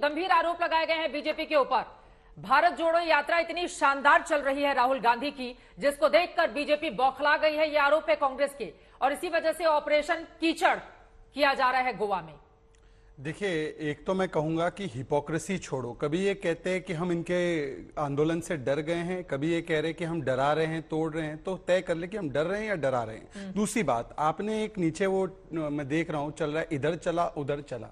गंभीर आरोप लगाए गए हैं बीजेपी के ऊपर। भारत जोड़ो यात्रा इतनी शानदार चल रही है राहुल गांधी की, जिसको देखकर बीजेपी बौखला गई है, ये आरोप है कांग्रेस के, और इसी वजह से ऑपरेशन कीचड़ किया जा रहा है गोवा में। देखिए, एक तो मैं कहूंगा कि हिपोक्रेसी छोड़ो। कभी ये कहते हैं कि हम इनके आंदोलन से डर गए हैं, कभी ये कह रहे हैं कि हम डरा रहे हैं, तोड़ रहे हैं, तो तय कर ले कि हम डर रहे हैं या डरा रहे हैं। दूसरी बात, आपने एक नीचे वो मैं देख रहा हूं चल रहा है, इधर चला उधर चला,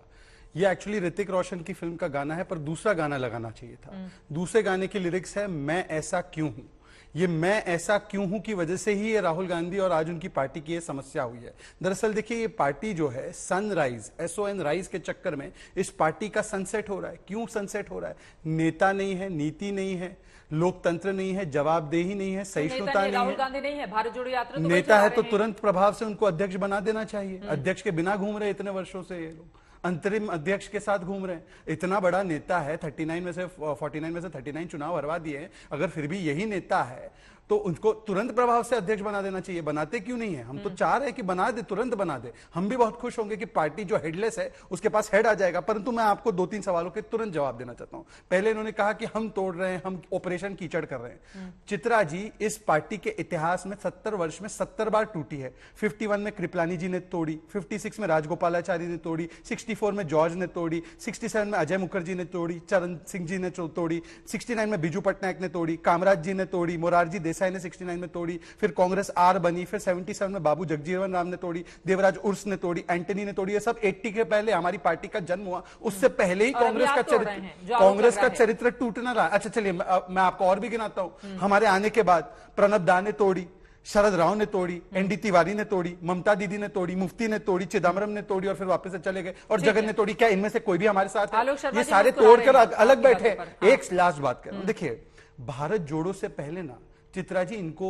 ये एक्चुअली ऋतिक रोशन की फिल्म का गाना है, पर दूसरा गाना लगाना चाहिए था। दूसरे गाने की लिरिक्स है मैं ऐसा क्यों हूं। ये मैं ऐसा क्यों हूं की वजह से ही ये राहुल गांधी और आज उनकी पार्टी की ये समस्या हुई है। दरअसल देखिए, ये पार्टी जो है सनराइज SON राइज के चक्कर में इस पार्टी का सनसेट हो रहा है। क्यों सनसेट हो रहा है? नेता नहीं है, नीति नहीं है, लोकतंत्र नहीं है, जवाबदेही नहीं है, सहिष्णुता नहीं है। राहुल गांधी नहीं है, भारत जोड़ो यात्रा तो नेता है तो तुरंत प्रभाव से उनको अध्यक्ष बना देना चाहिए। अध्यक्ष के बिना घूम रहे इतने वर्षों से ये लोग, अंतरिम अध्यक्ष के साथ घूम रहे हैं। इतना बड़ा नेता है, 49 में से 39 चुनाव हरवा दिए, अगर फिर भी यही नेता है तो उनको तुरंत प्रभाव से अध्यक्ष बना देना चाहिए। बनाते क्यों नहीं है? हम तो चाह रहे हैं कि बना दे, तुरंत बना दे। हम भी बहुत खुश होंगे कि पार्टी जो हेडलेस है उसके पास हेड आ जाएगा। परंतु मैं आपको 2-3 सवालों के तुरंत जवाब देना चाहता हूं। पहले इन्होंने कहा कि हम तोड़ रहे हैं, हम ऑपरेशन कीचड़ कर रहे हैं। चित्रा जी, इस पार्टी के इतिहास में 70 वर्ष में 70 बार टूटी है। 51 में कृपलानी जी ने तोड़ी, 56 में राजगोपालाचारी ने तोड़ी, 64 में जॉर्ज ने तोड़ी, 67 में अजय मुखर्जी ने तोड़ी, चरण सिंह जी ने तोड़ी, 69 में बिजू पटनायक ने तोड़ी, कामराज जी ने तोड़ी, मोरारजी देसाई ने 69 में तोड़ी, फिर कांग्रेस आर बनी, फिर 77 में बाबू जगजीवन राम ने तोड़ी, देवराज उर्स ने तोड़ी, एंटनी ने तोड़ी। ये सब 80 के पहले हमारी पार्टी का जन्म हुआ, उससे पहले ही कांग्रेस का चरित्र टूटना रहा। अच्छा चलिए, मैं आपको और भी गिनाता हूं। हमारे आने के बाद प्रणब दा ने तोड़ी, शरद राव ने तोड़ी, ND तिवारी ने तोड़ी, ममता दीदी ने तोड़ी, मुफ्ती ने तोड़ी, चिदम्बरम ने तोड़ी, और फिर वापस से चले गए, और जगन ने तोड़ी। क्या इनमें से कोई भी हमारे साथ है? ये सारे तोड़कर अलग बैठे। एक लास्ट बात कर रहा हूं, देखिए, भारत जोड़ो से पहले ना चित्रा जी, इनको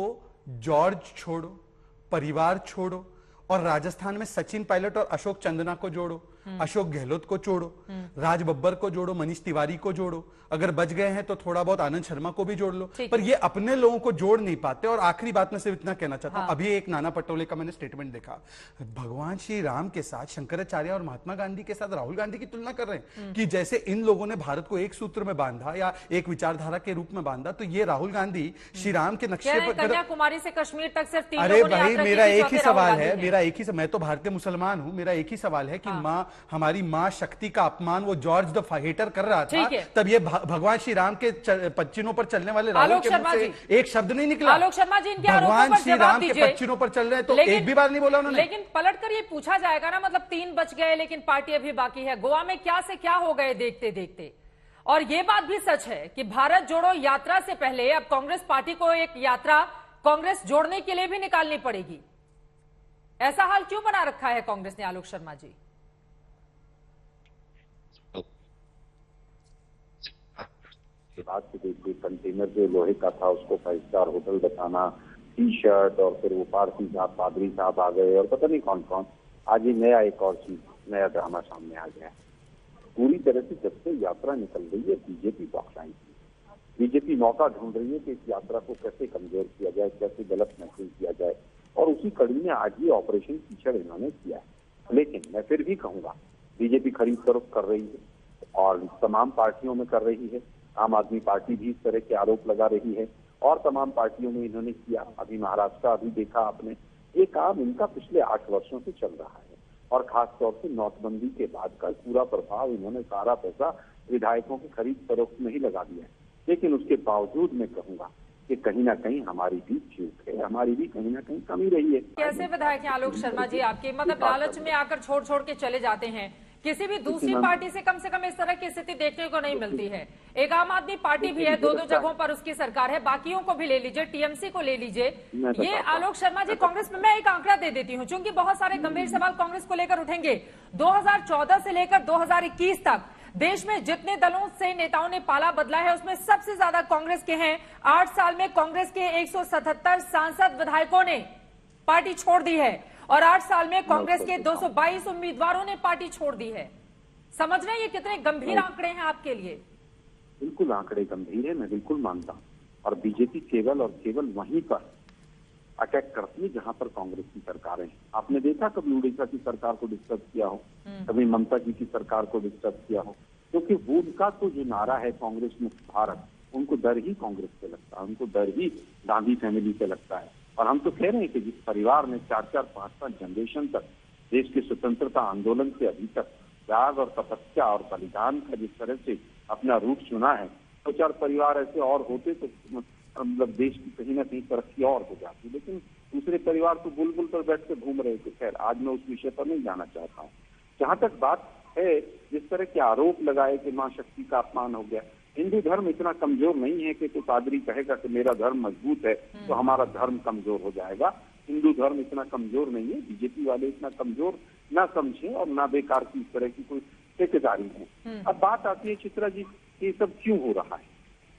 जॉर्ज छोड़ो, परिवार छोड़ो, और राजस्थान में सचिन पायलट और अशोक चंदना को जोड़ो, अशोक गहलोत को जोड़ो, राज बब्बर को जोड़ो, मनीष तिवारी को जोड़ो, अगर बच गए हैं तो थोड़ा बहुत आनंद शर्मा को भी जोड़ लो। पर ये अपने लोगों को जोड़ नहीं पाते। और आखिरी बात में सिर्फ इतना कहना चाहता हूं, अभी एक नाना पटोले का मैंने स्टेटमेंट देखा, भगवान श्री राम के साथ शंकराचार्य और महात्मा गांधी के साथ राहुल गांधी की तुलना कर रहे हैं कि जैसे इन लोगों ने भारत को एक सूत्र में बांधा या एक विचारधारा के रूप में बांधा, तो ये राहुल गांधी श्री राम के नक्शे पर, कन्याकुमारी से कश्मीर तक सिर्फ 3 अरे भाई, मेरा एक ही सवाल है, मैं तो भारतीय मुसलमान हूं, मेरा एक ही सवाल है कि माँ, हमारी माँ शक्ति का अपमान वो जॉर्ज द हेटर कर रहा था, तब ये भगवान श्री राम के पच्चीनों पर चलने वाले राहुल के मुंह से एक शब्द नहीं निकला। आलोक शर्मा जी, इनके भगवान श्री राम के पच्चीनों पर चल रहे हैं तो एक भी बार नहीं बोला उन्होंने। लेकिन पलटकर ये पूछा जाएगा ना, मतलब 3 बच गए लेकिन पार्टी अभी बाकी है। गोवा में क्या से क्या हो गए देखते देखते। और ये बात भी सच है कि भारत जोड़ो यात्रा से पहले अब कांग्रेस पार्टी को एक यात्रा कांग्रेस जोड़ने के लिए भी निकालनी पड़ेगी। ऐसा हाल क्यों बना रखा है कांग्रेस ने, आलोक शर्मा जी? बात की कंटेनर जो लोहे का था उसको 5 स्टार होटल बताना, टी-शर्ट, और फिर वो पारसी साहब, पादरी साहब आ गए, और पता नहीं कौन कौन। आज ये नया एक और चीज, नया ड्रामा सामने आ गया। पूरी तरह से जब से यात्रा निकल रही है, बीजेपी बॉक्साइन, बीजेपी मौका ढूंढ रही है कि इस यात्रा को कैसे कमजोर किया जाए, कैसे गलत महसूस किया जाए, और उसी कड़ी में आज ये ऑपरेशन कीचड़ इन्होंने किया है। लेकिन मैं फिर भी कहूंगा, बीजेपी खरीद फरोख्त कर रही है और तमाम पार्टियों में कर रही है। आम आदमी पार्टी भी इस तरह के आरोप लगा रही है और तमाम पार्टियों में इन्होंने किया। अभी महाराष्ट्र का अभी देखा आपने, ये काम इनका पिछले 8 वर्षों से चल रहा है, और खासतौर से नोटबंदी के बाद का पूरा प्रभाव, इन्होंने सारा पैसा विधायकों की खरीद फरोख्त में ही लगा दिया है। लेकिन उसके बावजूद मैं कहूंगा कि कहीं ना कहीं हमारी भी चूक है, हमारी भी कहीं ना कहीं कमी रही है। कैसे विधायक हैं आलोक शर्मा जी आपके, मतलब लालच में आकर छोड़ छोड़ के चले जाते हैं? किसी भी दूसरी पार्टी से कम इस तरह की स्थिति देखने को नहीं मिलती है। एक आम आदमी पार्टी भी है, 2-2 जगहों पर उसकी सरकार है, बाकियों को भी ले लीजिए, टीएमसी को ले लीजिए। ये आलोक शर्मा जी, कांग्रेस में मैं एक आंकड़ा दे देती हूँ, क्योंकि बहुत सारे गंभीर सवाल कांग्रेस को लेकर उठेंगे। 2014 से लेकर 2021 तक देश में जितने दलों से नेताओं ने पाला बदला है, उसमें सबसे ज्यादा कांग्रेस के हैं। 8 साल में कांग्रेस के 177 सांसद विधायकों ने पार्टी छोड़ दी है, और 8 साल में कांग्रेस के 222 उम्मीदवारों ने पार्टी छोड़ दी है। समझ रहे हैं ये कितने गंभीर आंकड़े हैं आपके लिए? बिल्कुल आंकड़े गंभीर है, मैं बिल्कुल मानता हूं। और बीजेपी केवल और केवल वहीं पर अटैक करती है जहां पर कांग्रेस की सरकारें हैं। आपने देखा कभी उड़ीसा की सरकार को डिस्टर्ब किया हो, कभी ममता जी की सरकार को डिस्टर्ब किया हो, क्योंकि वो उनका तो जो नारा है कांग्रेस मुक्त भारत, उनको डर ही कांग्रेस से लगता है, उनको डर ही गांधी फैमिली से लगता है। और हम तो कह रहे हैं कि जिस परिवार ने 4-4, 5-5 जनरेशन तक देश के स्वतंत्रता आंदोलन से अभी तक त्याग और तपस्या और बलिदान का जिस तरह से अपना रूट चुना है, 2-4 परिवार ऐसे और होते तो मतलब देश की कहीं ना कहीं तरक्की और हो जाती। लेकिन दूसरे परिवार तो बुलबुल पर बैठ के घूम रहे थे। खैर, आज मैं उस विषय पर नहीं जाना चाहता हूँ। जहां तक बात है, जिस तरह के आरोप लगाए कि मां शक्ति का अपमान हो गया, हिंदू धर्म इतना कमजोर नहीं है कि कोई पादरी कहेगा कि मेरा धर्म मजबूत है तो हमारा धर्म कमजोर हो जाएगा। हिंदू धर्म इतना कमजोर नहीं है, बीजेपी वाले इतना कमजोर ना समझे और ना बेकार की इस तरह की कोई ठेकेदारी है। अब बात आती है चित्रा जी, ये सब क्यों हो रहा है?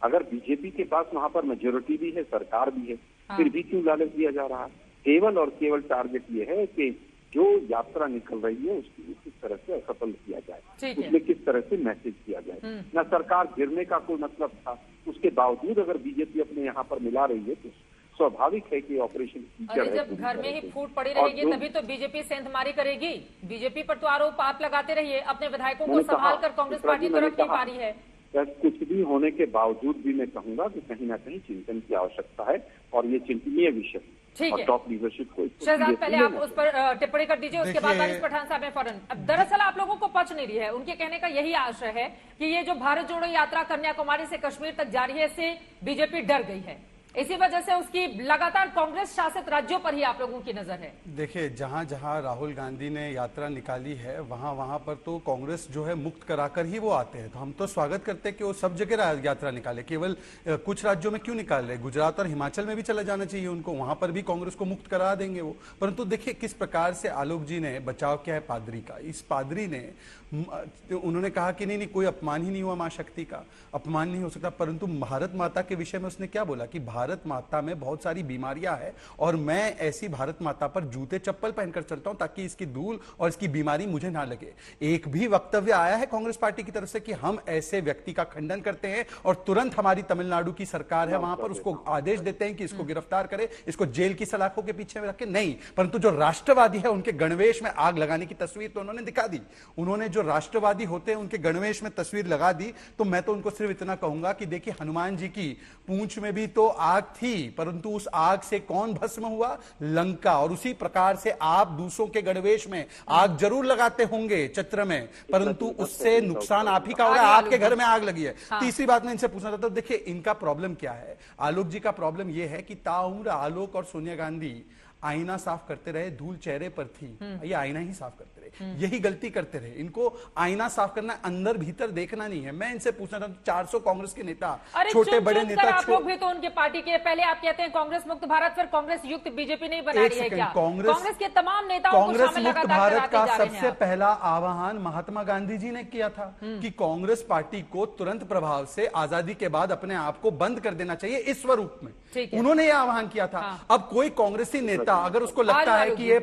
अगर बीजेपी के पास वहां पर मेजोरिटी भी है, सरकार भी है, फिर भी क्यों लालच दिया जा रहा है? केवल और केवल टारगेट ये है कि जो यात्रा निकल रही है उसकी किस तरह से असफल किया जाए, उसमें किस तरह से मैसेज किया जाए। ना सरकार गिरने का कोई मतलब था, उसके बावजूद अगर बीजेपी अपने यहाँ पर मिला रही है तो स्वाभाविक है कि ऑपरेशन जब घर में ही फूट पड़ी रहेगी तभी तो बीजेपी सेंधमारी करेगी। बीजेपी पर तो आरोप आप लगाते रहिए, अपने विधायकों को संभाल कर कांग्रेस पार्टी तो रख नहीं पा रही है। कुछ भी होने के बावजूद भी मैं कहूंगा कि कहीं ना कहीं चिंतन की आवश्यकता है और ये चिंतनीय विषय ठीक है। टॉप लीडरशिप को शहजाद, पहले आप उस पर टिप्पणी कर दीजिए, उसके बाद वारिस पठान साहब में फौरन। अब दरअसल आप लोगों को पच नहीं रही है, उनके कहने का यही आशय है कि ये जो भारत जोड़ो यात्रा कन्याकुमारी से कश्मीर तक जारी है, इससे बीजेपी डर गई है, इसी वजह से उसकी लगातार कांग्रेस शासित राज्यों पर ही आप लोगों की नजर है। देखिए, जहां जहां राहुल गांधी ने यात्रा निकाली है वहां वहां पर तो कांग्रेस जो है मुक्त कराकर ही वो आते हैं। तो हम तो स्वागत करते हैं कि वो सब जगह यात्रा निकाले, केवल कुछ राज्यों में क्यों निकाल रहे? गुजरात और हिमाचल में भी चला जाना चाहिए उनको, वहां पर भी कांग्रेस को मुक्त करा देंगे वो। परंतु देखिए किस प्रकार से आलोक जी ने बचाव किया है पादरी का। इस पादरी ने उन्होंने कहा कि नहीं कोई अपमान ही नहीं हुआ, मां शक्ति का अपमान नहीं हो सकता। परंतु भारत माता के विषय में उसने क्या बोला कि भारत माता में बहुत सारी बीमारियां हैं और मैं ऐसी भारत माता पर जूते चप्पल पहनकर चलता हूं ताकि इसकी धूल और इसकी बीमारी मुझे ना लगे। एक भी वक्तव्य आया है कांग्रेस पार्टी की तरफ से कि हम ऐसे व्यक्ति का खंडन करते हैं और तुरंत हमारी तमिलनाडु की सरकार है वहां पर उसको आदेश देते हैं कि इसको गिरफ्तार करे, इसको जेल की सलाखों के पीछे में रखे? नहीं, परंतु जो राष्ट्रवादी है उनके गणवेश में आग लगाने की तस्वीर तो उन्होंने दिखा दी। उन्होंने जो राष्ट्रवादी होते हैं उनके गणवेश में तस्वीर लगा दी। तो मैं तो उनको सिर्फ इतना कहूंगा कि देखिए, हनुमान जी की पूंछ में भी तो आग थी, परंतु उस आग से कौन भस्म हुआ? लंका। और उसी प्रकार से आप दूसरों के गणवेश में आग जरूर लगाते होंगे चित्र में, परंतु उससे नुकसान आप ही का हो रहा है, आपके घर में आग लगी है। तीसरी बात मैं इनसे पूछना चाहता हूं, देखिए इनका प्रॉब्लम क्या है? आलोक जी का प्रॉब्लम यह है कि ताउम्र आलोक और सोनिया गांधी आईना साफ करते रहे, धूल चेहरे पर थी, ये आईना ही साफ करते रहे, यही गलती करते रहे। इनको आईना साफ करना, अंदर भीतर देखना नहीं है। मैं इनसे पूछना चाहता हूं, 400 कांग्रेस के नेता, छोटे बड़े नेता, आप लोग भी तो उनके पार्टी के, पहले आप कहते हैं कांग्रेस मुक्त भारत, फिर कांग्रेस युक्त बीजेपी नहीं बना रही है क्या? कांग्रेस के तमाम नेताओं को शामिल मुक्त भारत का सबसे पहला आह्वान महात्मा गांधी जी ने किया था कि कांग्रेस पार्टी को तुरंत प्रभाव से आजादी के बाद अपने आप को बंद कर देना चाहिए इस स्वरूप में। उन्होंने यह आह्वान किया था। अब कोई कांग्रेसी नेता अगर उसको लगता है कि ये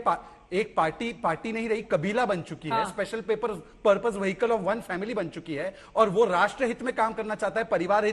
एक पार्टी नहीं रही, कबीला बन चुकी है, special purpose vehicle of one family बन चुकी है और वो राष्ट्र हित में काम करना चाहता है, परिवार हित